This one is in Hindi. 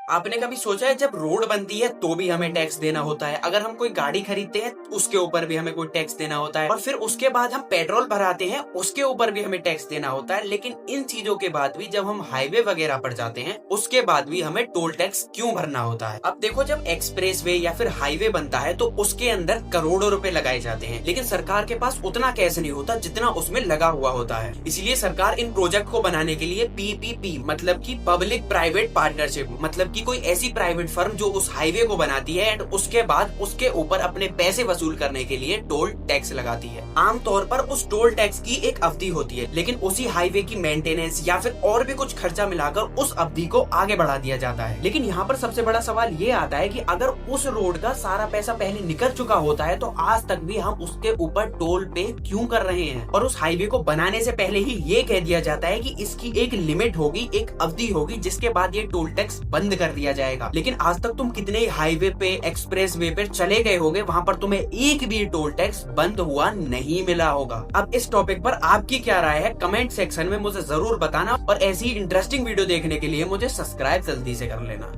आपने कभी सोचा है जब रोड बनती है तो भी हमें टैक्स देना होता है, अगर हम कोई गाड़ी खरीदते हैं उसके ऊपर भी हमें कोई टैक्स देना होता है, और फिर उसके बाद हम पेट्रोल भराते हैं उसके ऊपर भी हमें टैक्स देना होता है। लेकिन इन चीजों के बाद भी जब हम हाईवे वगैरह पर जाते हैं उसके बाद भी हमें टोल टैक्स क्यों भरना होता है? अब देखो, जब एक्सप्रेस वे या फिर हाईवे बनता है तो उसके अंदर करोड़ों रुपए लगाए जाते हैं, लेकिन सरकार के पास उतना कैश नहीं होता जितना उसमें लगा हुआ होता है। इसलिए सरकार इन प्रोजेक्ट को बनाने के लिए पीपीपी मतलब की पब्लिक प्राइवेट पार्टनरशिप, मतलब की कोई ऐसी प्राइवेट फर्म जो उस हाईवे को बनाती है एंड उसके बाद उसके ऊपर अपने पैसे वसूल करने के लिए टोल टैक्स लगाती है। आमतौर पर उस टोल टैक्स की एक अवधि होती है, लेकिन उसी हाईवे की मेंटेनेंस या फिर और भी कुछ खर्चा मिलाकर उस अवधि को आगे बढ़ा दिया जाता है। लेकिन यहाँ पर सबसे बड़ा सवाल ये आता है कि अगर उस रोड का सारा पैसा पहले निकल चुका होता है तो आज तक भी हम उसके ऊपर टोल पे क्यों कर रहे हैं? और उस हाईवे को बनाने से पहले ही ये कह दिया जाता है कि इसकी एक लिमिट होगी, एक अवधि होगी, जिसके बाद ये टोल टैक्स बंद कर दिया जाएगा। लेकिन आज तक तुम कितने हाईवे पे, एक्सप्रेस वे पे चले गए होगे, वहाँ पर तुम्हें एक भी टोल टैक्स बंद हुआ नहीं मिला होगा। अब इस टॉपिक पर आपकी क्या राय है कमेंट सेक्शन में मुझे जरूर बताना, और ऐसी इंटरेस्टिंग वीडियो देखने के लिए मुझे सब्सक्राइब जल्दी से कर लेना।